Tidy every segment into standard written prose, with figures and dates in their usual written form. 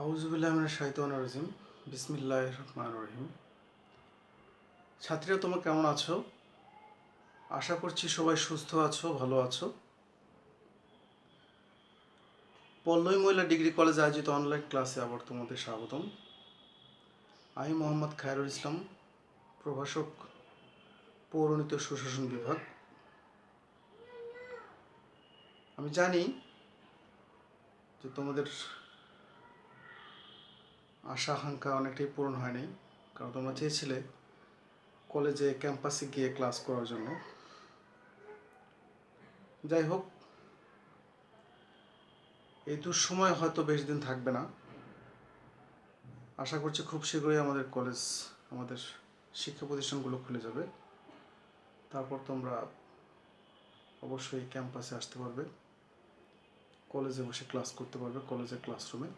আউযুবিল্লাহি মিনাশ শাইতানির রাজিম। বিসমিল্লাহির রহমানির রহিম। ছাত্রীরা, তোমরা কেমন আছো? আশা করছি সবাই সুস্থ আছো, ভালো আছো। পল্লবী মহিলা ডিগ্রি কলেজে আয়োজিত অনলাইন ক্লাসে আবার তোমাদের স্বাগতম। আমি মোহাম্মদ খায়রুল ইসলাম, প্রভাষক, পৌরনীতি ও সুশাসন বিভাগ। আমি জানি যে তোমাদের আশা আকাঙ্ক্ষা অনেকটাই পূরণ হয়নি, কারণ তোমরা চেয়েছিলে কলেজে ক্যাম্পাসে গিয়ে ক্লাস করার জন্য। যাই হোক, এই দুঃসময় হয়তো বেশি দিন থাকবে না। আশা করছি খুব শীঘ্রই আমাদের কলেজ, আমাদের শিক্ষা প্রতিষ্ঠানগুলো খুলে যাবে। তারপর তোমরা অবশ্যই ক্যাম্পাসে আসতে পারবে, কলেজে বসে ক্লাস করতে পারবে, কলেজের ক্লাসরুমে।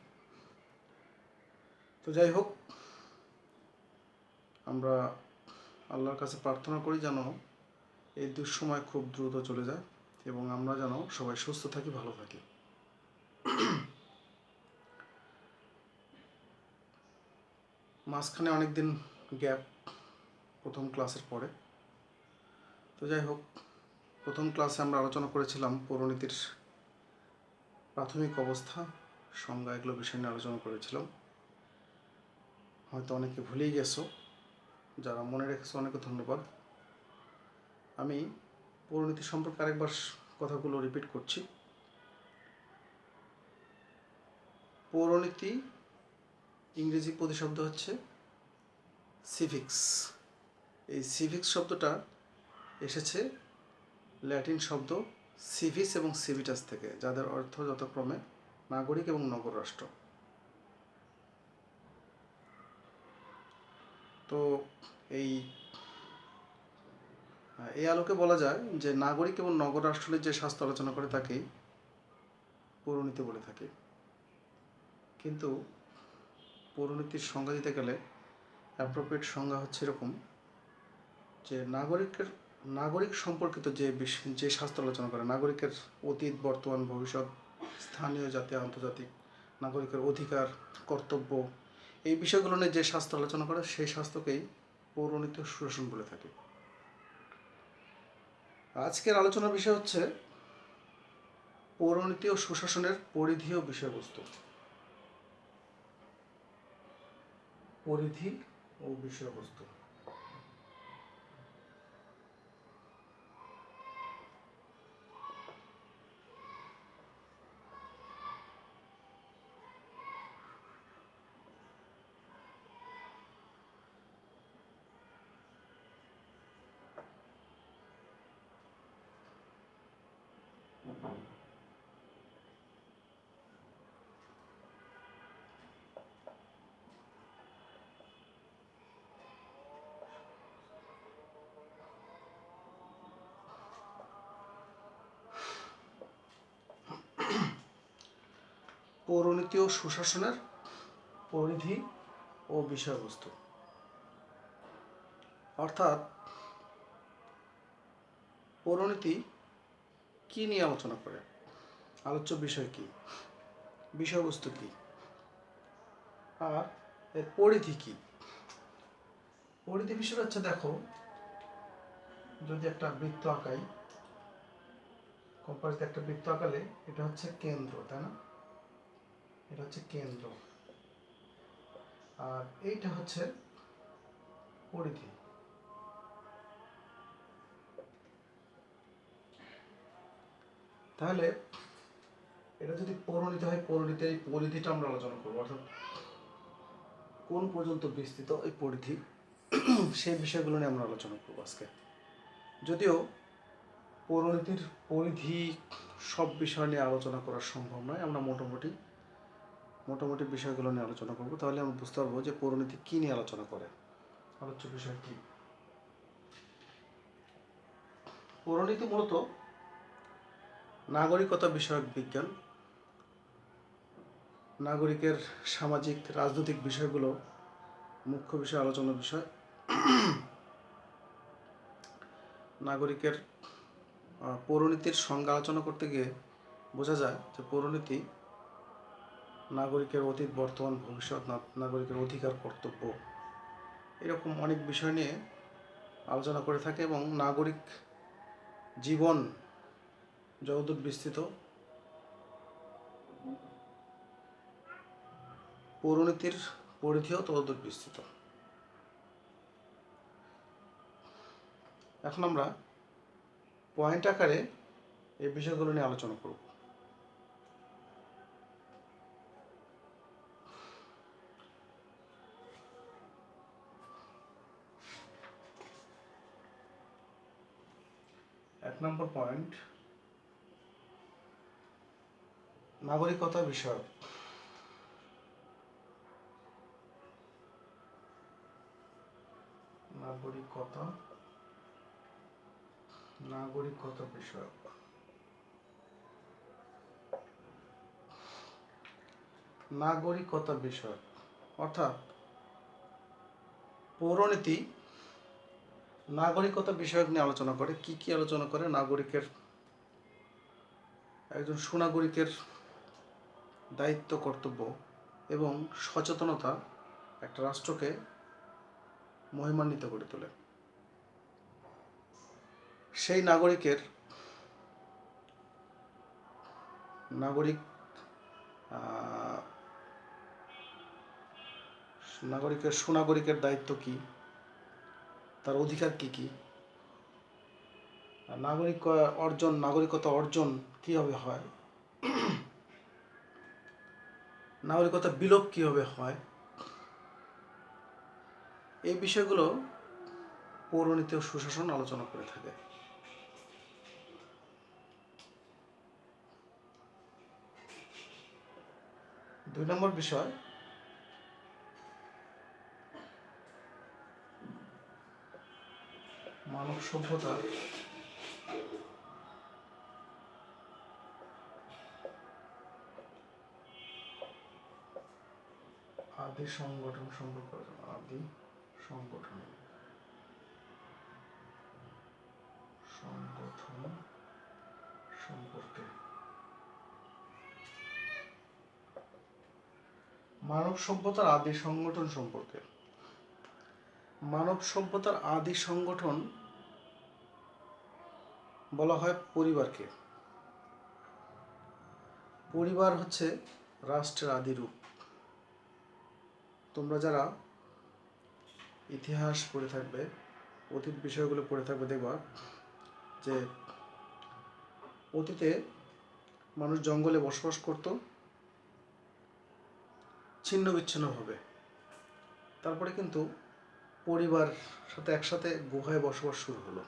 তো যাই হোক, আমরা আল্লাহর কাছে প্রার্থনা করি যেন এই দুঃসময় খুব দ্রুত চলে যায় এবং আমরা যেন সবাই সুস্থ থাকি, ভালো থাকি। মাঝখানে অনেক দিন গ্যাপ প্রথম ক্লাসের পরে। তো যাই হোক, প্রথম ক্লাসে আমরা আলোচনা করেছিলাম পৌরনীতির প্রাথমিক অবস্থা, সংজ্ঞা, এগুলো বিষয় নিয়ে আলোচনা করেছিলাম। হয়তো অনেকে ভুলেই গেছো, যারা মনে রেখেছো অনেকে ধন্যবাদ। আমি পৌরনীতি সম্পর্কে আরেকবার কথাগুলো রিপিট করছি। পৌরনীতি ইংরেজি প্রতিশব্দ হচ্ছে সিভিক্স। এই সিভিক্স শব্দটা এসেছে ল্যাটিন শব্দ সিভিস এবং সিভিটাস থেকে, যাদের অর্থ যথাক্রমে নাগরিক এবং নগর রাষ্ট্র। তো এই আলোকে বলা যায় যে নাগরিক এবং নগর রাষ্ট্রের যে স্বাস্থ্য আলোচনা করে তাকেই পৌরনীতি বলে থাকে। কিন্তু পৌরনীতির সংজ্ঞা দিতে গেলে অ্যাপ্রোপ্রিয়েট সংজ্ঞা হচ্ছে এরকম যে নাগরিক সম্পর্কিত যে স্বাস্থ্য আলোচনা করে, নাগরিকের অতীত, বর্তমান, ভবিষ্যৎ, স্থানীয়, জাতীয়, আন্তর্জাতিক, নাগরিকের অধিকার, কর্তব্য, এই বিষয়গুলো নিয়ে যে স্বাস্থ্য আলোচনা করে সেই স্বাস্থ্যকেই পৌরনীতি ও সুশাসন বলে থাকে। আজকের আলোচনার বিষয় হচ্ছে পৌরনীতি ও সুশাসনের পরিধি ও বিষয়বস্তু। পরিধি ও বিষয়বস্তু। পৌরনীতি ও সুশাসনের পরিধি ও বিষয়বস্তু, অর্থাৎ পৌরনীতি কী নিয়ে আলোচনা করে, আলোচ্য বিষয় কী, বিষয়বস্তু কী, আর এর পরিধি কী। পরিধি বিষয়টা হচ্ছে, দেখো, যদি একটা বৃত্ত আঁকাই, কম্পাসে একটা বৃত্ত আঁকালে এটা হচ্ছে কেন্দ্র, তাই না? এটা হচ্ছে কেন্দ্র, আর এইটা হচ্ছে পরিধি। তাহলে এটা যদি পৌরনীতি হয়, পৌরনীতির এই পরিধিটা আমরা আলোচনা করবো, অর্থাৎ কোন পর্যন্ত বিস্তৃত এই পরিধি, সেই বিষয়গুলো নিয়ে আমরা আলোচনা করবো আজকে। যদিও পৌরনীতির পরিধি সব বিষয় নিয়ে আলোচনা করা সম্ভব নয়, আমরা মোটামুটি বিষয়গুলো নিয়ে আলোচনা করবো, তাহলে আমরা বুঝতে পারবো যে পৌরনীতি কী নিয়ে আলোচনা করে, আলোচ্য বিষয় কী। পৌরনীতি মূলত নাগরিকতা বিষয়ক বিজ্ঞান। নাগরিকের সামাজিক, রাজনৈতিক বিষয়গুলো মুখ্য বিষয়, আলোচনার বিষয়। নাগরিকের পৌরনীতির সংজ্ঞা আলোচনা করতে গিয়ে বোঝা যায় যে পৌরনীতি নাগরিকের অতীত, বর্তমান, ভবিষ্যৎ, নাগরিকের অধিকার, কর্তব্য, এরকম অনেক বিষয় নিয়ে আলোচনা করে থাকে। এবং নাগরিক জীবন যতদূর বিস্তৃত, পৌরনীতির পরিধিও ততদূর বিস্তৃত। এখন আমরা পয়েন্ট আকারে এই বিষয়গুলো নিয়ে আলোচনা করব। এক নম্বর পয়েন্ট, নাগরিকতা বিষয়ক। নাগরিকতা বিষয়ক। নাগরিকতা বিষয়ক অর্থাৎ পৌরনীতি নাগরিকতা বিষয়ক নিয়ে আলোচনা করে। কি কি আলোচনা করে? নাগরিকের, একজন সুনাগরিকের দায়িত্ব, কর্তব্য এবং সচেতনতা একটা রাষ্ট্রকে মহিমান্বিত করে তোলে। সেই নাগরিকের সুনাগরিকের দায়িত্ব কি, তার অধিকার কি কি, নাগরিকতা অর্জন কীভাবে হয়, নাগরিকতা বিলোপ কীভাবে হয়, এই বিষয়গুলো পৌরনীতি ও সুশাসন আলোচনা করে থাকে। দুই নম্বর বিষয়, মানব সভ্যতার আদি সংগঠন সম্পর্কে। মানব সভ্যতার আদি সংগঠন সম্পর্কে। মানব সভ্যতার আদি সংগঠন বলা হয় পরিবারকে। পরিবার হচ্ছে রাষ্ট্রের আদি রূপ। তোমরা যারা ইতিহাস পড়ে থাকবে, অতীত বিষয়গুলো পড়ে থাকবে, দেখবা যে অতীতে মানুষ জঙ্গলে বসবাস করত ছিন্ন বিচ্ছিন্নভাবে। তারপরে কিন্তু পরিবার সাথে একসাথে গুহায় বসবাস শুরু হলো।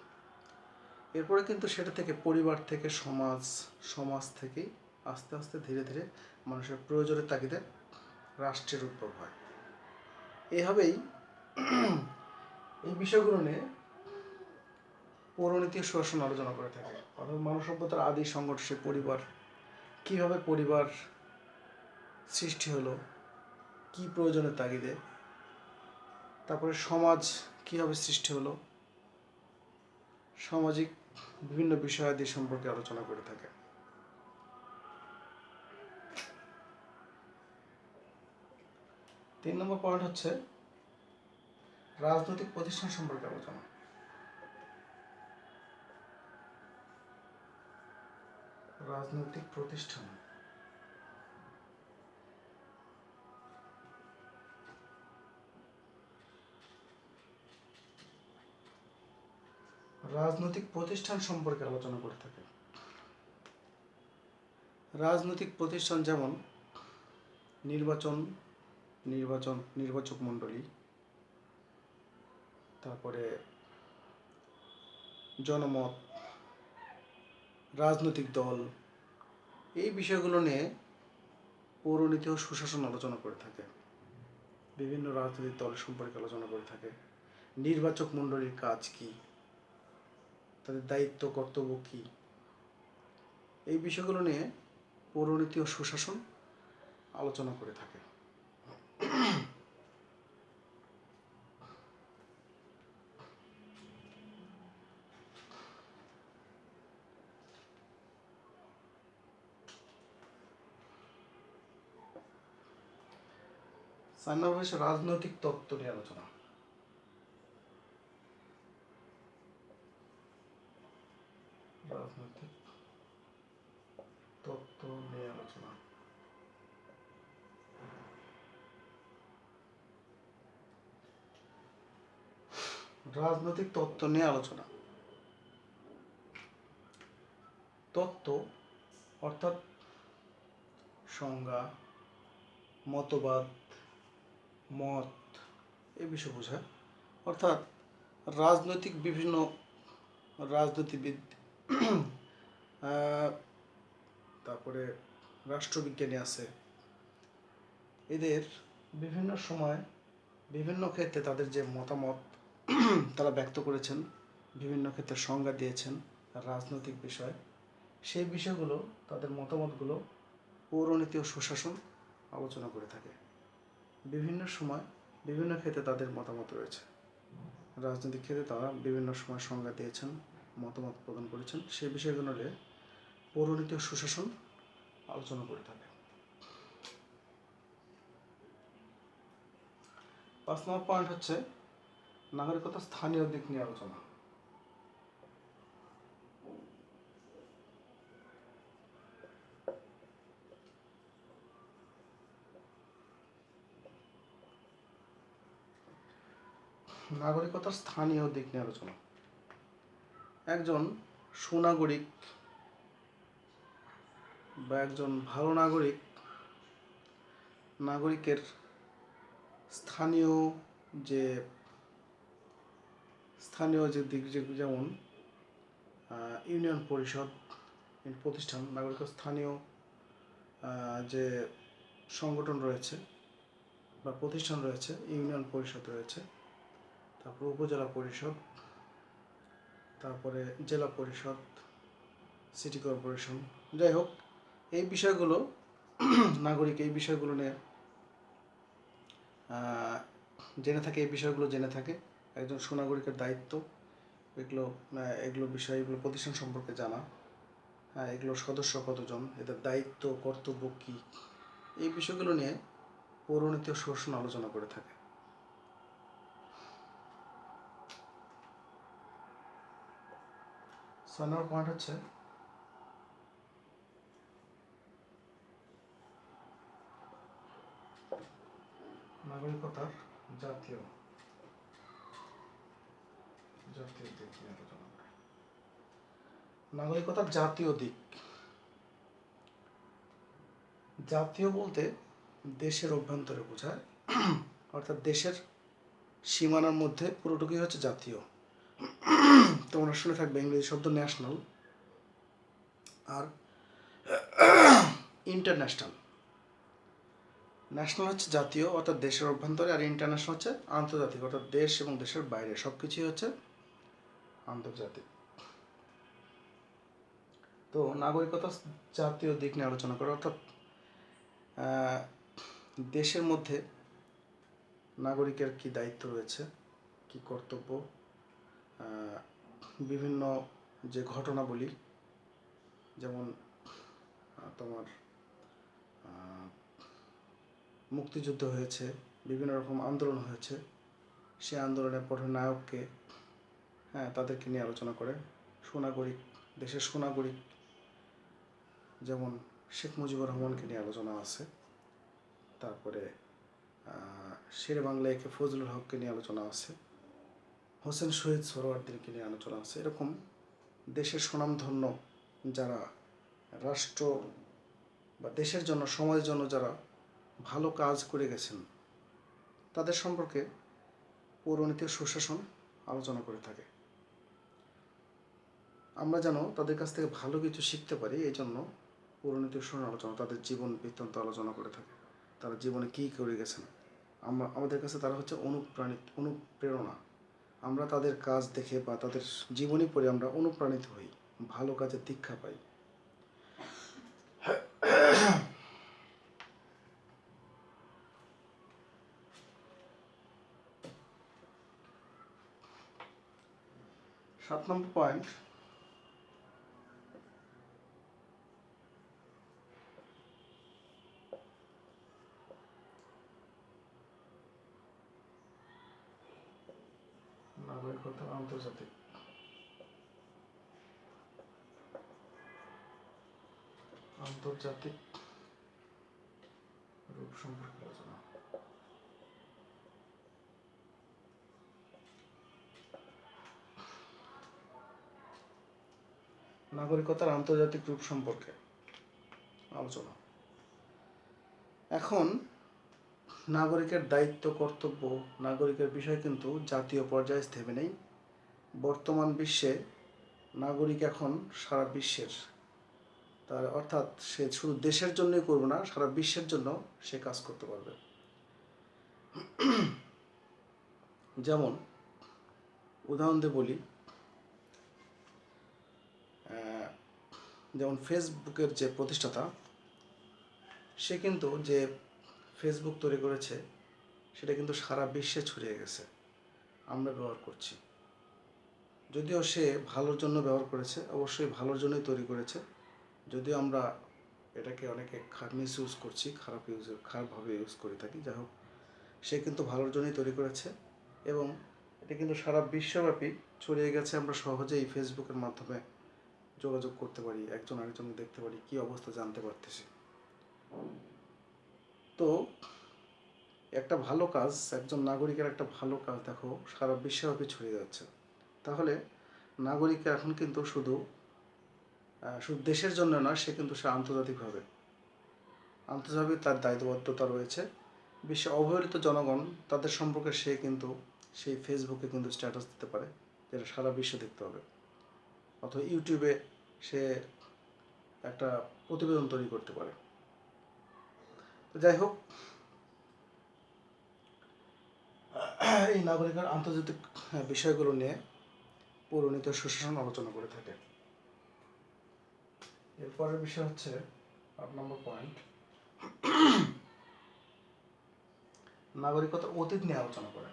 এরপরে কিন্তু সেটা থেকে পরিবার থেকে সমাজ থেকেই আস্তে আস্তে ধীরে ধীরে মানুষের প্রয়োজনের তাগিদে রাষ্ট্রের উদ্ভব হয়। এইভাবেই এই বিষয়গুলো নিয়ে পৌরনীতি ও সুশাসন আলোচনা করে থাকে। অর্থাৎ মানব সভ্যতার আদি সংগঠন সে পরিবার, কীভাবে পরিবার সৃষ্টি হলো, কি প্রয়োজনের তাগিদে, তারপরে সমাজ কীভাবে সৃষ্টি হলো, সামাজিক বিভিন্ন বিষয়াদি সম্পর্কে আলোচনা করে থাকে। তিন নম্বর পয়েন্ট হচ্ছে রাজনৈতিক প্রতিষ্ঠান সম্পর্কে আলোচনা। রাজনৈতিক প্রতিষ্ঠান। রাজনৈতিক প্রতিষ্ঠান সম্পর্কে আলোচনা করে থাকে। রাজনৈতিক প্রতিষ্ঠান যেমন নির্বাচক মণ্ডলী, তারপরে জনমত, রাজনৈতিক দল, এই বিষয়গুলো নিয়ে পৌরনীতি ও সুশাসন আলোচনা করে থাকে। বিভিন্ন রাজনৈতিক দল সম্পর্কে আলোচনা করে থাকে। নির্বাচক মণ্ডলীর কাজ কি, তাদের দায়িত্ব কর্তব্য কি, এই বিষয়গুলো নিয়ে পৌরনীতি ও সুশাসন আলোচনা করে থাকে। 4 নম্বর হচ্ছে রাজনৈতিক তত্ত্ব নিয়ে আলোচনা। রাজনৈতিক তত্ত্ব নিয়ে আলোচনা। রাজনৈতিক তত্ত্ব নিয়ে আলোচনা। তত্ত্ব অর্থাৎ সংজ্ঞা, মতবাদ, মত এই বিষয় বোঝায়। অর্থাৎ রাজনৈতিক বিভিন্ন রাজনীতিবিদ, তারপরে রাষ্ট্রবিজ্ঞানী আছে, এদের বিভিন্ন সময় বিভিন্ন ক্ষেত্রে তাদের যে মতামত তারা ব্যক্ত করেছেন, বিভিন্ন ক্ষেত্রে সংজ্ঞা দিয়েছেন রাজনৈতিক বিষয়, সেই বিষয়গুলো তাদের মতামতগুলো পৌরনীতি ও সুশাসন আলোচনা করে থাকে। বিভিন্ন সময় বিভিন্ন ক্ষেত্রে তাদের মতামত রয়েছে। রাজনৈতিক ক্ষেত্রে তারা বিভিন্ন সময় সংজ্ঞা দিয়েছেন, মতামত প্রদান করেছেন, সেই বিষয়গুলো নিয়ে পৌরনীতি ও সুশাসন আলোচনা করে থাকে। 5 নম্বর পয়েন্ট হচ্ছে নাগরিকতা স্থানীয় দিক নিয়ে আলোচনা। নাগরিকতার স্থানীয় দিক নিয়ে আলোচনা। একজন সুনাগরিক বা একজন ভালো নাগরিকের স্থানীয় যে দিক, যেমন ইউনিয়ন পরিষদ প্রতিষ্ঠান, নাগরিকতার স্থানীয় যে সংগঠন রয়েছে বা প্রতিষ্ঠান রয়েছে, ইউনিয়ন পরিষদ রয়েছে, তারপর উপজেলা পরিষদ, তারপরে জেলা পরিষদ, সিটি কর্পোরেশন, যাই হোক এই বিষয়গুলো নাগরিক এই বিষয়গুলো নিয়ে জেনে থাকে, এই বিষয়গুলো জেনে থাকে। একজন সুনাগরিকের দায়িত্ব এগুলো বিষয়, এগুলো প্রতিষ্ঠান সম্পর্কে জানা, এগুলোর সদস্য কতজন, এদের দায়িত্ব কর্তব্য কী, এই বিষয়গুলো নিয়ে পৌরনীতি ও সুশাসন আলোচনা করে থাকে। ছয় নম্বর পয়েন্ট হচ্ছে নাগরিকতার জাতীয় দিক নিয়ে আলোচনা করে। নাগরিকতার জাতীয় দিক। জাতীয় বলতে দেশের অভ্যন্তরে বোঝায়, অর্থাৎ দেশের সীমানার মধ্যে পুরোটুকুই হচ্ছে জাতীয়। তোমরা শুনে থাকবে ইংরেজি শব্দ ন্যাশনাল আর ইন্টারন্যাশনাল। ন্যাশনাল হচ্ছে জাতীয় অর্থাৎ দেশের অভ্যন্তরে, আর ইন্টারন্যাশনাল হচ্ছে আন্তর্জাতিক অর্থাৎ দেশ এবং দেশের বাইরে, সব কিছুই হচ্ছে আন্তর্জাতিক। তো নাগরিকতা জাতীয় দিক নিয়ে আলোচনা করে, অর্থাৎ দেশের মধ্যে নাগরিকের কি দায়িত্ব রয়েছে, কি কর্তব্য, বিভিন্ন যে ঘটনাবলী, যেমন তোমার মুক্তিযুদ্ধ হয়েছে, বিভিন্ন রকম আন্দোলন হয়েছে, সে আন্দোলনের পটনায়ককে, তাদেরকে নিয়ে আলোচনা করে। সুনাগরিক, দেশের সুনাগরিক যেমন শেখ মুজিবুর রহমানকে নিয়ে আলোচনা আছে, তারপরে শেরে বাংলা একে ফজলুল হককে নিয়ে আলোচনা আছে, হোসেন শহীদ সোহরাওয়ার্দীকে নিয়ে আলোচনা আছে। এরকম দেশের সুনামধন্য যারা রাষ্ট্র বা দেশের জন্য, সমাজের জন্য যারা ভালো কাজ করে গেছেন, তাদের সম্পর্কে পৌরনীতি ও সুশাসন আলোচনা করে থাকে। আমরা যেন তাদের কাছ থেকে ভালো কিছু শিখতে পারি, এই জন্য পৌরনীতি ও সুশাসন আলোচনা, তাদের জীবন বৃত্তান্ত আলোচনা করে থাকে। তারা জীবনে কী করে গেছেন, আমাদের কাছে তারা হচ্ছে অনুপ্রেরণা। আমরা তাদের কাজ দেখে বা তাদের জীবনী পড়ে আমরা অনুপ্রাণিত হই, ভালো কাজের দীক্ষা পাই। সাত নম্বর পয়েন্ট নাগরিকতা আন্তর্জাতিক আন্তর্জাতিক রূপ সম্পর্কে আলোচনা। নাগরিকতার আন্তর্জাতিক রূপ সম্পর্কে আলোচনা। এখন নাগরিকের দায়িত্ব, কর্তব্য, নাগরিকের বিষয় কিন্তু জাতীয় পর্যায়ে থেমে নেই। বর্তমান বিশ্বে নাগরিক এখন সারা বিশ্বের, তার অর্থাৎ সে শুধু দেশের জন্যই করবে না, সারা বিশ্বের জন্য সে কাজ করতে পারবে। যেমন উদাহরণ দিয়ে বলি, যেমন ফেসবুকের যে প্রতিষ্ঠাতা, সে কিন্তু যে ফেসবুক তৈরি করেছে সেটা কিন্তু সারা বিশ্বে ছড়িয়ে গেছে, আমরা ব্যবহার করছি। যদিও সে ভালোর জন্য ব্যবহার করেছে, অবশ্যই ভালোর জন্যই তৈরি করেছে, যদিও আমরা এটাকে অনেকে মিস ইউজ করছি, খারাপভাবে ইউজ করে থাকি। যাই হোক, সে কিন্তু ভালোর জন্যই তৈরি করেছে এবং এটা কিন্তু সারা বিশ্বব্যাপী ছড়িয়ে গেছে। আমরা সহজেই ফেসবুকের মাধ্যমে যোগাযোগ করতে পারি, একজন আরেকজনকে দেখতে পারি, কী অবস্থা জানতে পারতেছি। তো একটা ভালো কাজ, একজন নাগরিকের একটা ভালো কাজ দেখো সারা বিশ্বব্যাপী ছড়িয়ে যাচ্ছে। তাহলে নাগরিক এখন কিন্তু শুধু দেশের জন্য না, সে কিন্তু সে আন্তর্জাতিক তার দায়বদ্ধতা রয়েছে। বিশ্বে অবহেলিত জনগণ, তাদের সম্পর্কে সে কিন্তু সেই ফেসবুকে কিন্তু স্ট্যাটাস দিতে পারে, যেটা সারা বিশ্ব দেখতে হবে। অথবা ইউটিউবে সে একটা প্রতিবেদন তৈরি করতে পারে। তো যাই হোক, এই নাগরিকের আন্তর্জাতিক বিষয়গুলো নিয়ে পৌরনীতি ও সুশাসন আলোচনা করে থাকে। এরপরের বিষয় হচ্ছে 8 নম্বর পয়েন্ট, নাগরিকতার অতীত নিয়ে আলোচনা করে।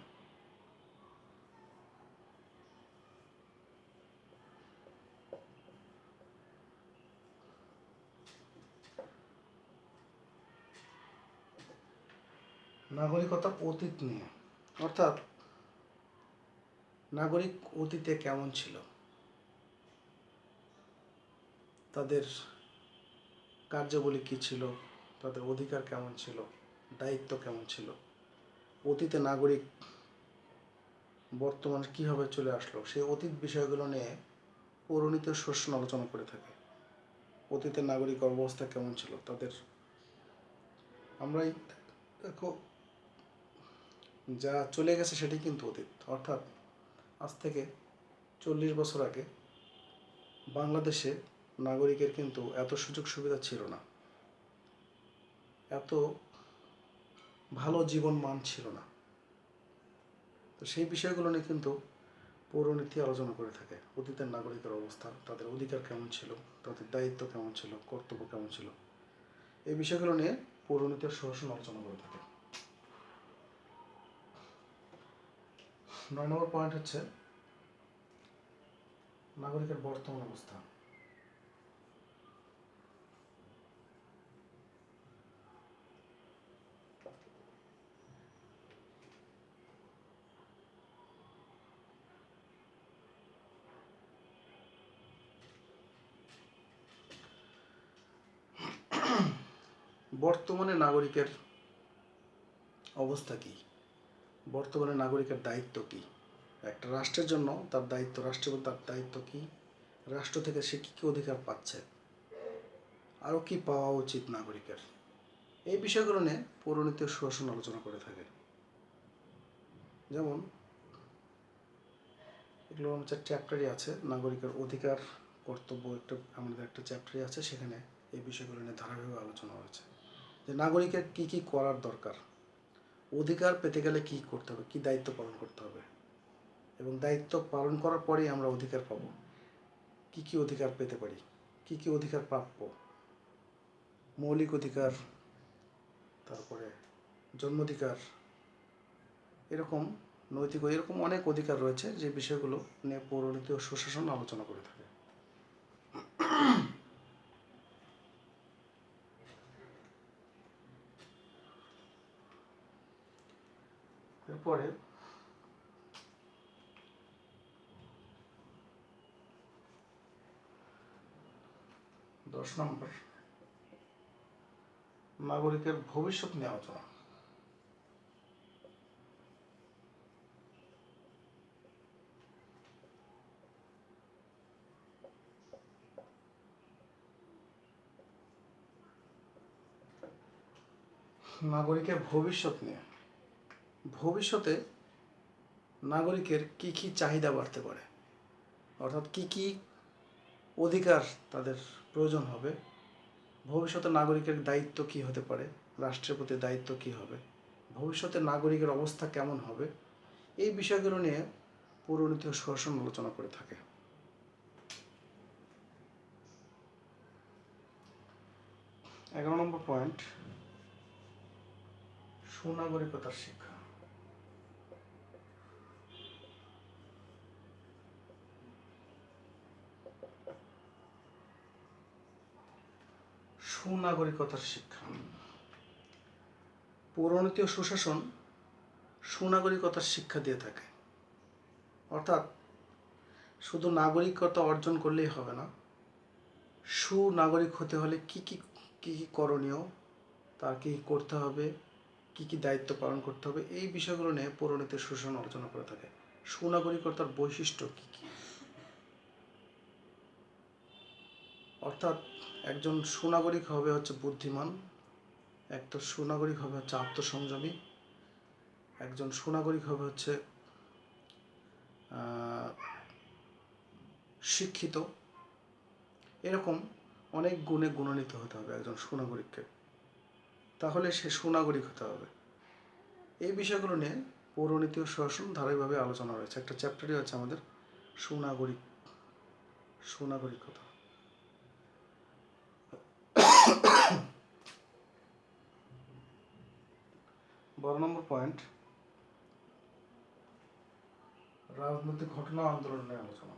নাগরিকতার অতীত নিয়ে, অর্থাৎ নাগরিক অতীতে কেমন ছিল, তাদের কার্যাবলী কী ছিল, তাদের অধিকার কেমন ছিল, দায়িত্ব কেমন ছিল, অতীতে নাগরিক বর্তমানে কীভাবে চলে আসলো, সেই অতীত বিষয়গুলো নিয়ে পৌরনীতি ও সুশাসন আলোচনা করে থাকে। অতীতে নাগরিক অবস্থা কেমন ছিল তাদের, আমরাই দেখো যা চলে গেছে সেটাই কিন্তু অতীত। অর্থাৎ আজ থেকে 40 বছর আগে বাংলাদেশে নাগরিকের কিন্তু এত সুযোগ সুবিধা ছিল না, এত ভালো জীবন মান ছিল না। তো সেই বিষয়গুলো নিয়ে কিন্তু পৌরনীতি আলোচনা করে থাকে। অতীতের নাগরিকের অবস্থা, তাদের অধিকার কেমন ছিল, তাদের দায়িত্ব কেমন ছিল, কর্তব্য কেমন ছিল, এই বিষয়গুলো নিয়ে পৌরনীতি ও সুশাসন আলোচনা করে থাকে। 9 নম্বর পয়েন্ট হচ্ছে নাগরিকের বর্তমান অবস্থা। বর্তমানে নাগরিকের অবস্থা কী, বর্তমানে নাগরিকের দায়িত্ব কী, একটা রাষ্ট্রের জন্য তার দায়িত্ব, রাষ্ট্রের তার দায়িত্ব কী, রাষ্ট্র থেকে সে কী কী অধিকার পাচ্ছে, আরও কী পাওয়া উচিত নাগরিকের, এই বিষয়গুলো নিয়ে পৌরনীতি ও সুশাসন আলোচনা করে থাকে। যেমন এগুলো হচ্ছে চ্যাপ্টারই আছে, নাগরিকের অধিকার কর্তব্য আমাদের একটা চ্যাপ্টারই আছে, সেখানে এই বিষয়গুলো নিয়ে ধারাবাহিক আলোচনা হয়েছে যে নাগরিকের কী কী করার দরকার, অধিকার পেতে গেলে কী করতে হবে, কী দায়িত্ব পালন করতে হবে, এবং দায়িত্ব পালন করার পরেই আমরা অধিকার পাবো, কী কী অধিকার পেতে পারি, কী কী অধিকার প্রাপ্য, মৌলিক অধিকার, তারপরে জন্মাধিকার, এরকম নৈতিক, এরকম অনেক অধিকার রয়েছে যে বিষয়গুলো নিয়ে পৌরনীতি ও সুশাসন আলোচনা করে থাকে। এরপরে 10 নম্বর, নাগরিকের ভবিষ্যৎ নিয়ে আলোচনা। নাগরিকের ভবিষ্যৎ নিয়ে, ভবিষ্যতে নাগরিকের কি কি চাহিদা বাড়তে পারে, অর্থাৎ কি কি অধিকার তাদের প্রয়োজন হবে, ভবিষ্যতে নাগরিকের দায়িত্ব কি হতে পারে, রাষ্ট্রের প্রতি দায়িত্ব কি হবে, ভবিষ্যতে নাগরিকের অবস্থা কেমন হবে, এই বিষয়গুলো নিয়ে পৌরনীতি ও সুশাসন আলোচনা করে থাকে। 11 নম্বর পয়েন্ট, সুনাগরিকতার শিক্ষা। সুনাগরিকতার শিক্ষা, পৌরনীতি ও সুশাসন সুনাগরিকতার শিক্ষা দিয়ে থাকে। অর্থাৎ শুধু নাগরিকতা অর্জন করলেই হবে না, সুনাগরিক হতে হলে কি কি করণীয়, তার কী করতে হবে, কি কি দায়িত্ব পালন করতে হবে, এই বিষয়গুলো নিয়ে পৌরনীতি ও সুশাসন আলোচনা করে থাকে। সুনাগরিকতার বৈশিষ্ট্য কী কী, অর্থাৎ একজন সুনাগরিক হবে হচ্ছে বুদ্ধিমান, একটা সুনাগরিক হবে হচ্ছে আত্মসংযমী, একজন সুনাগরিক হবে হচ্ছে শিক্ষিত, এরকম অনেক গুণে গুণান্বিত হতে হবে একজন সুনাগরিককে, তাহলে সে সুনাগরিক হতে হবে। এই বিষয়গুলো নিয়ে পৌরনীতি ও সুশাসন ধারাবাহিকভাবে আলোচনা রয়েছে। একটা চ্যাপ্টারই আছে আমাদের সুনাগরিকতা। 12 নম্বর পয়েন্ট, রাজনৈতিক ঘটনা আন্দোলন নিয়ে আলোচনা।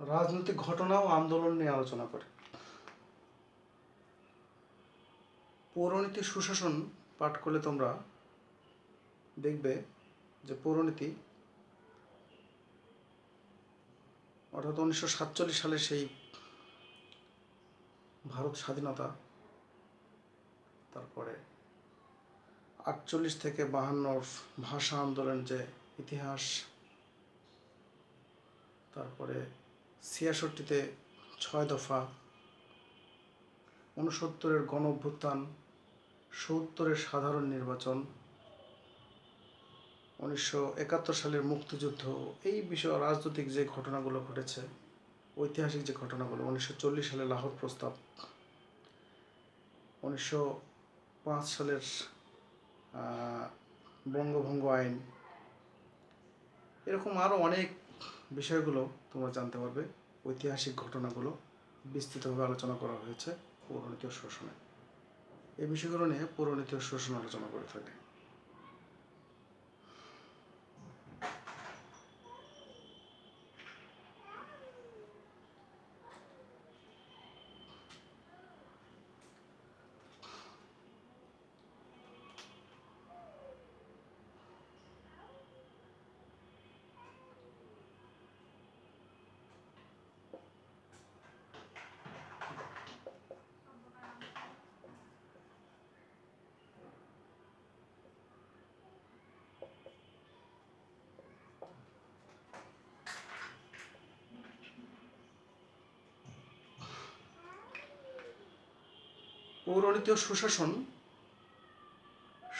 রাজনৈতিক ঘটনা ও আন্দোলন নিয়ে আলোচনা করে। পৌরনীতি সুশাসন পাঠ করলে তোমরা দেখবে যে পৌরনীতি অর্থাৎ 1947 সালে সেই ভারত স্বাধীনতা, তারপরে 48 থেকে 52 ভাষা আন্দোলন যে ইতিহাস, তারপরে 66-তে 6 দফা, 69-এর গণ অভ্যুত্থান, 70-এর সাধারণ নির্বাচন, 1971 সালের মুক্তিযুদ্ধ, এই বিষয়ে রাজনৈতিক যে ঘটনাগুলো ঘটেছে, ঐতিহাসিক যে ঘটনাগুলো, 1940 সালে লাহোর প্রস্তাব, 1905 সালের বঙ্গভঙ্গ আইন, এরকম আরও অনেক বিষয়গুলো তোমরা জানতে পারবে। ঐতিহাসিক ঘটনাগুলো বিস্তৃতভাবে আলোচনা করা হয়েছে পৌরনীতি ও সুশাসনে। এই বিষয়গুলো নিয়ে পৌরনীতি ও সুশাসন আলোচনা করে থাকে। পৌরনীতি ও সুশাসন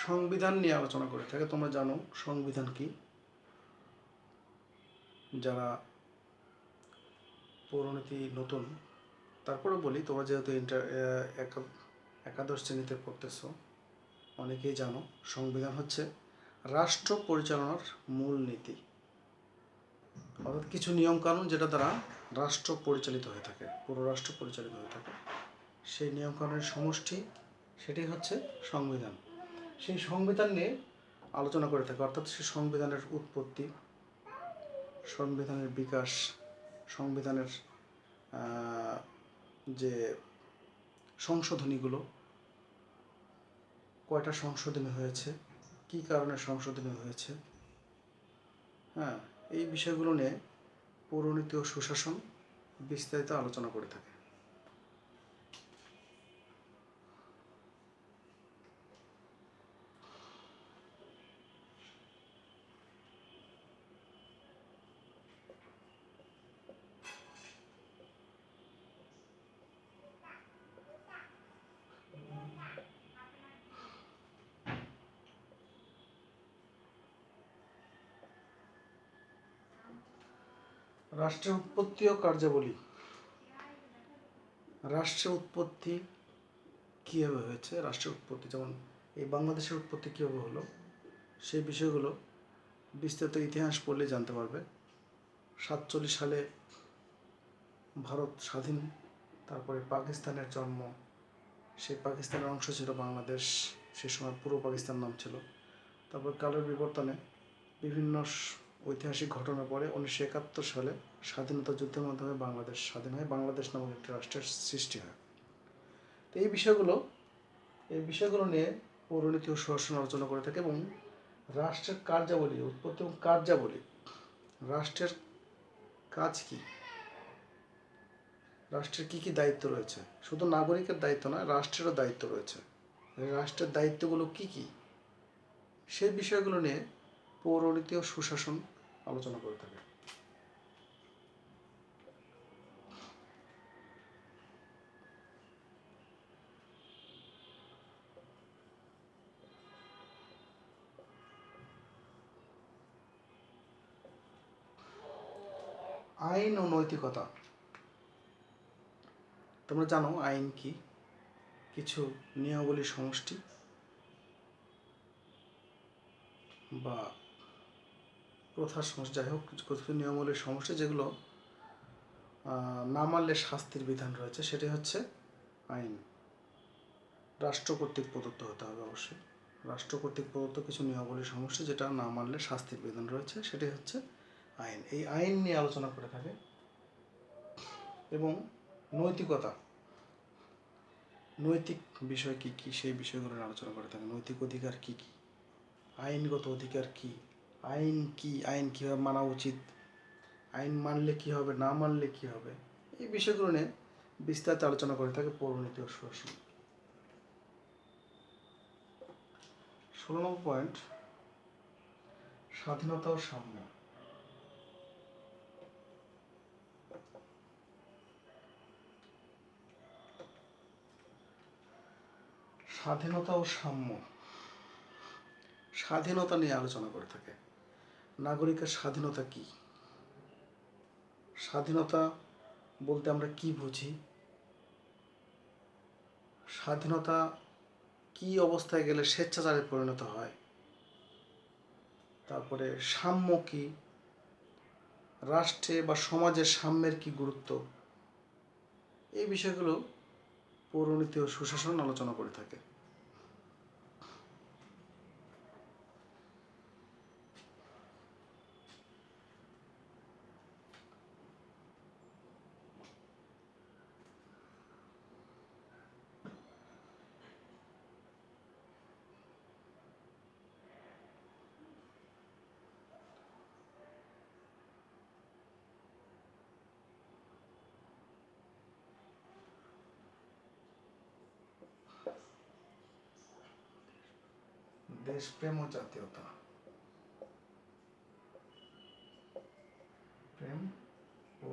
সংবিধান নিয়ে আলোচনা করে থাকে। তোমরা জানো সংবিধান কি। যারা পৌরনীতি নতুন, তারপরে বলি, তোমরা যেহেতু একাদশ শ্রেণীতে পড়তেছ, অনেকেই জানো সংবিধান হচ্ছে রাষ্ট্র পরিচালনার মূল নীতি, অর্থাৎ কিছু নিয়মকানুন যেটা দ্বারা রাষ্ট্র পরিচালিত হয়ে থাকে, পুরো রাষ্ট্র পরিচালিত হয়ে থাকে, সেই নিয়মকানুনের সমষ্টি, সেটাই হচ্ছে সংবিধান। সেই সংবিধান নিয়ে আলোচনা করে থাকে, অর্থাৎ সেই সংবিধানের উৎপত্তি, সংবিধানের বিকাশ, সংবিধানের যে সংশোধনীগুলো, কয়টা সংশোধনী হয়েছে, কী কারণে সংশোধনী হয়েছে, হ্যাঁ, এই বিষয়গুলো নিয়ে পৌরনীতি ও সুশাসন বিস্তারিত আলোচনা করে থাকে। রাষ্ট্রের উৎপত্তি ও কার্যাবলী। রাষ্ট্রের উৎপত্তি কীভাবে হয়েছে, রাষ্ট্রের উৎপত্তি যেমন এই বাংলাদেশের উৎপত্তি কীভাবে হলো, সেই বিষয়গুলো বিস্তারিত ইতিহাস পড়লে জানতে পারবে। 47 সালে ভারত স্বাধীন, তারপরে পাকিস্তানের জন্ম, সেই পাকিস্তানের অংশ ছিল বাংলাদেশ, সে সময় পূর্ব পাকিস্তান নাম ছিল। তারপর কালের বিবর্তনে বিভিন্ন ঐতিহাসিক ঘটনার পরে 1971 সালে স্বাধীনতা যুদ্ধের মাধ্যমে বাংলাদেশ স্বাধীন হয়, বাংলাদেশ নামক একটি রাষ্ট্রের সৃষ্টি হয়। তো এই বিষয়গুলো নিয়ে পৌরনীতি ও সুশাসন আলোচনা করে থাকে। এবং রাষ্ট্রের কার্যাবলী, উৎপত্তি এবং কার্যাবলী, রাষ্ট্রের কাজ কী, রাষ্ট্রের কী কী দায়িত্ব রয়েছে, শুধু নাগরিকের দায়িত্ব নয়, রাষ্ট্রেরও দায়িত্ব রয়েছে। রাষ্ট্রের দায়িত্বগুলো কী কী, সেই বিষয়গুলো নিয়ে পৌরনীতি ও সুশাসন আলোচনা করে থাকে। আইন ও নৈতিকতা। তোমরা জানো আইন কি? কিছু নিয়মাবলীর সমষ্টি বা প্রথার সমষ্টি, যাই হোক, কিছু নিয়মাবলীর সমষ্টি যেগুলো না মানলে শাস্তির বিধান রয়েছে, সেটি হচ্ছে আইন। রাষ্ট্র কর্তৃক প্রদত্ত হতে হবে অবশ্যই। রাষ্ট্র কর্তৃক প্রদত্ত কিছু নিয়মাবলীর সমষ্টি, যেটা না মানলে শাস্তির বিধান রয়েছে, সেটি হচ্ছে আইন। এই আইন নিয়ে আলোচনা করে থাকে। এবং নৈতিকতা, নৈতিক বিষয় কী কী, সেই বিষয়গুলো নিয়ে আলোচনা করে থাকে। নৈতিক অধিকার কী কী, আইনগত অধিকার কী, আইন কী, আইন কীভাবে মানা উচিত, আইন মানলে কী হবে, না মানলে কী হবে, এই বিষয়গুলো নিয়ে বিস্তারিত আলোচনা করে থাকে পৌরনীতি ও সুশাসন। 16 নম্বর পয়েন্ট, স্বাধীনতা ও সাম্য। স্বাধীনতা ও সাম্য, স্বাধীনতা নিয়ে আলোচনা করে থাকে। নাগরিকের স্বাধীনতা কী, স্বাধীনতা বলতে আমরা কি বুঝি, স্বাধীনতা কি অবস্থায় গেলে স্বেচ্ছাচারে পরিণত হয়, তারপরে সাম্য কি, রাষ্ট্রে বা সমাজের সাম্যের কি গুরুত্ব, এই বিষয়গুলো পৌরনীতি ও সুশাসন আলোচনা করে থাকে। দেশপ্রেম ও জাতীয়তা। প্রেম ও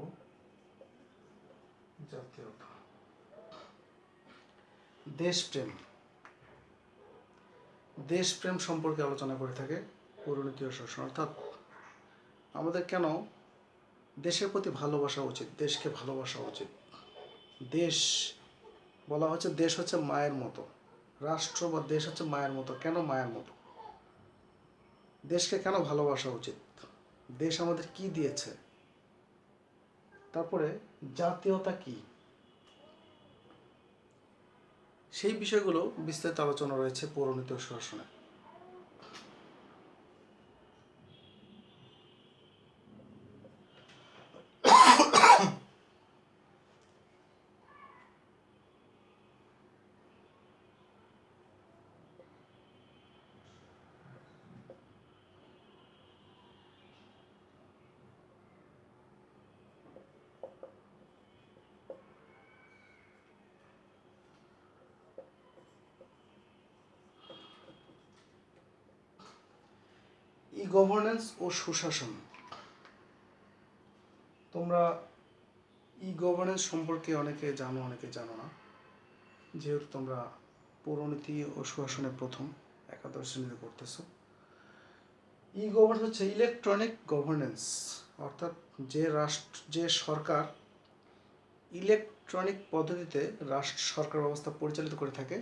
জাতীয়তা। দেশপ্রেম, দেশপ্রেম সম্পর্কে আলোচনা করে থাকে পৌরনীতি ও সুশাসন। অর্থাৎ আমাদের কেন দেশের প্রতি ভালোবাসা উচিত, দেশকে ভালোবাসা উচিত। দেশ বলা হচ্ছে, দেশ হচ্ছে মায়ের মতো, রাষ্ট্র বা দেশ হচ্ছে মায়ের মতো। কেন মায়ের মতো? দেশকে কেন ভালোবাসা উচিত, দেশ আমাদের কি দিয়েছে, তারপরে জাতীয়তা কি, সেই বিষয়গুলো বিস্তারিত আলোচনা রয়েছে পৌরনীতি ও সুশাসনে। গভর্নেন্স ও সুশাসন। তোমরা গভর্নেন্স সম্পর্কে অনেকে জানো, অনেকে জানো না, যেহেতু তোমরা পৌরনীতি ও সুশাসনে প্রথম একাদশ শ্রেণীতে পড়তেছো। গভর্নেন্স হচ্ছে ইলেকট্রনিক গভর্নেন্স, অর্থাৎ যে সরকার ইলেকট্রনিক পদ্ধতিতে সরকার ব্যবস্থা পরিচালিত করে থাকে,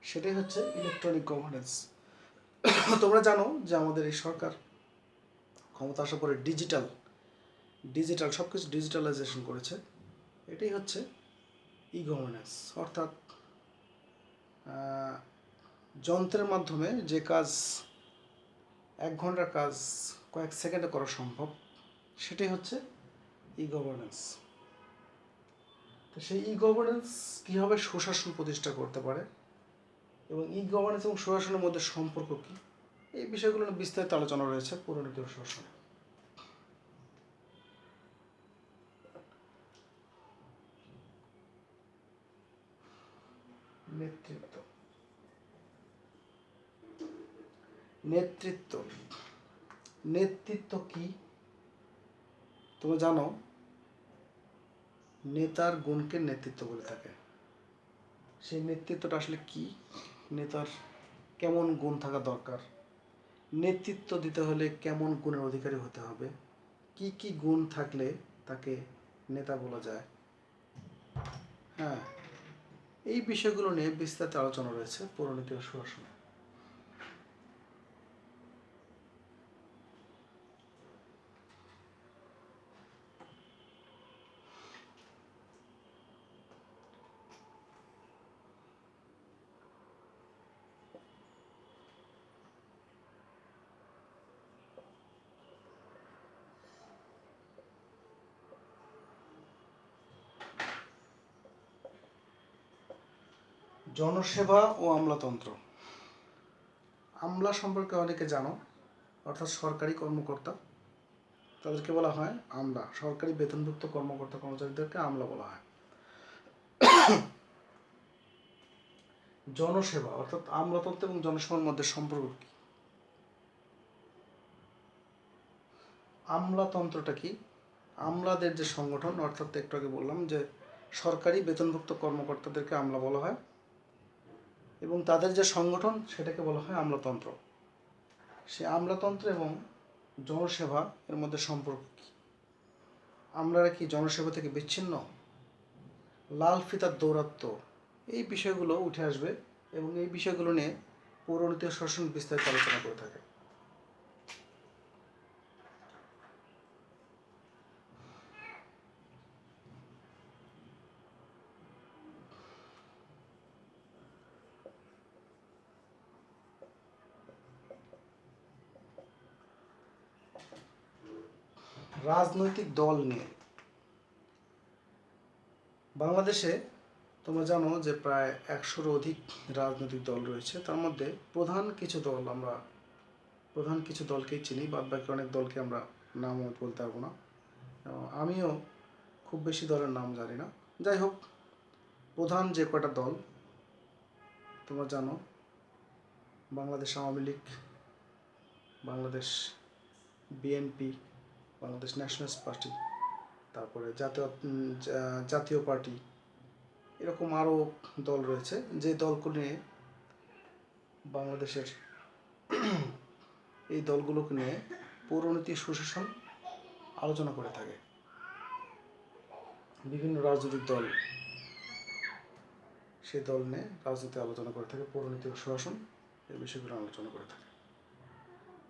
সেটাই হচ্ছে ইলেকট্রনিক গভর্নেন্স। তোমরা জানো যে আমাদের এই সরকার ক্ষমতা আসার পরে ডিজিটাল সব কিছু ডিজিটালাইজেশন করেছে। এটাই হচ্ছে গভর্নেন্স, অর্থাৎ যন্ত্রের মাধ্যমে যে কাজ 1 ঘন্টার কাজ কয়েক সেকেন্ডে করা সম্ভব, সেটাই হচ্ছে গভর্নেন্স। তো সেই গভর্নেন্স কীভাবে সুশাসন প্রতিষ্ঠা করতে পারে এবং গভর্নেন্স এবং সুশাসনের মধ্যে সম্পর্ক কী, এই বিষয়গুলো নিয়ে বিস্তারিত আলোচনা রয়েছে পৌরনীতি ও সুশাসনে। নেতৃত্ব নেতৃত্ব নেতৃত্ব কি তোমরা জানো? নেতার গুণকে নেতৃত্ব বলে থাকে। সেই নেতৃত্বটা আসলে কি, নেতার কেমন গুণ থাকা দরকার, নেতৃত্ব দিতে হলে কেমন গুণের অধিকারী হতে হবে, কি কি গুণ থাকলে তাকে নেতা বলা যায়, হ্যাঁ, এই বিষয়গুলো নিয়ে বিস্তারিত আলোচনা রয়েছে পৌরনীতি ও সুশাসনে। জনসেবা ও আমলাতন্ত্র। আমলা সম্পর্কে অনেকে জানো, অর্থাৎ সরকারি কর্মকর্তা, তাদেরকে বলা হয় আমলা। সরকারি বেতনভুক্ত কর্মকর্তা কর্মচারীদেরকে আমলা বলা হয়। জনসেবা অর্থাৎ আমলাতন্ত্র এবং জনসেবার মধ্যে সম্পর্ক কি? আমলাতন্ত্রটা কি? আমলাদের যে সংগঠন, অর্থাৎ একটু আগে বললাম যে সরকারি বেতনভুক্ত কর্মকর্তাদেরকে আমলা বলা হয় এবং তাদের যে সংগঠন সেটাকে বলা হয় আমলাতন্ত্র। সে আমলাতন্ত্র এবং জনসেবা এর মধ্যে সম্পর্ক কি? আমলারা কি জনসেবা থেকে বিচ্ছিন্ন? লাল ফিতার দৌরাত্ম্য, এই বিষয়গুলো উঠে আসবে এবং এই বিষয়গুলো নিয়ে পৌরনীতি ও সুশাসন বিস্তারিত আলোচনা করে থাকে। রাজনৈতিক দল নিয়ে। বাংলাদেশে তোমরা জানো যে প্রায় 100-র অধিক রাজনৈতিক দল রয়েছে। তার মধ্যে প্রধান কিছু দলকেই চিনি, বাদ বাকি অনেক দলকে আমরা নাম বলতে পারবো না। আমিও খুব বেশি দলের নাম জানি না। যাই হোক, প্রধান যে কটা দল তোমরা জানো, Bangladesh Awami League, Bangladesh BNP, Bangladesh nationalist party, তারপরে জাতীয় পার্টি, এরকম আরও দল রয়েছে। যে দলগুলো নিয়ে বাংলাদেশের এই দলগুলোকে নিয়ে পৌরনীতি সুশাসন আলোচনা করে থাকে। বিভিন্ন রাজনৈতিক দল সেই দল নিয়ে রাজনীতি আলোচনা করে থাকে, পৌরনীতি ও সুশাসন এই বিষয়গুলো আলোচনা করে থাকে।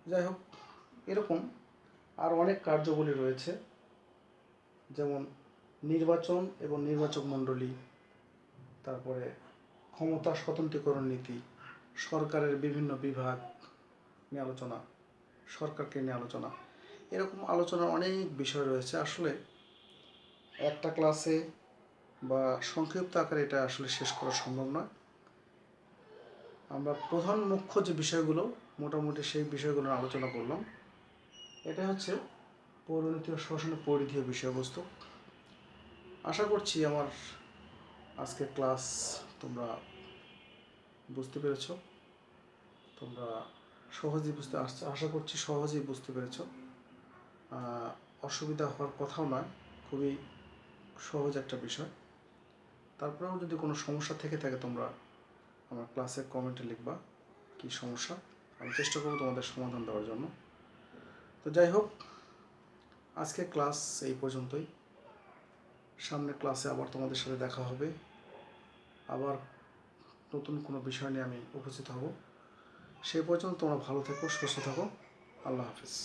যাই হোক, এরকম আর অনেক কার্যাবলী রয়েছে, যেমন নির্বাচন এবং নির্বাচক মণ্ডলী, তারপরে ক্ষমতা স্বতন্ত্রীকরণ নীতি, সরকারের বিভিন্ন বিভাগ নিয়ে আলোচনা, সরকারকে নিয়ে আলোচনা, এরকম আলোচনার অনেক বিষয় রয়েছে। আসলে একটা ক্লাসে বা সংক্ষিপ্ত আকারে এটা আসলে শেষ করা সম্ভব নয়। আমরা প্রধান মুখ্য যে বিষয়গুলো মোটামুটি সেই বিষয়গুলো আলোচনা করলাম। এটা হচ্ছে পৌরনীতি ও সুশাসনের পরিধীয় বিষয়বস্তু। আশা করছি আমার আজকের ক্লাস তোমরা বুঝতে পেরেছ। তোমরা সহজেই বুঝতে আশা করছি সহজেই বুঝতে পেরেছ। অসুবিধা হওয়ার কথাও নয়, খুবই সহজ একটা বিষয়। তারপরেও যদি কোনো সমস্যা থেকে থাকে তোমরা আমার ক্লাসে কমেন্টে লিখবা কী সমস্যা, আমি চেষ্টা করবো তোমাদের সমাধান দেওয়ার জন্য। তো যাই হোক, আজকে ক্লাস এই পর্যন্তই। সামনের ক্লাসে আবার তোমাদের সাথে দেখা হবে, আবার নতুন কোনো বিষয় নিয়ে আমি উপস্থিত হব। সেই পর্যন্ত তোমরা ভালো থেকো, সুস্থ থাকো। আল্লাহ হাফিজ।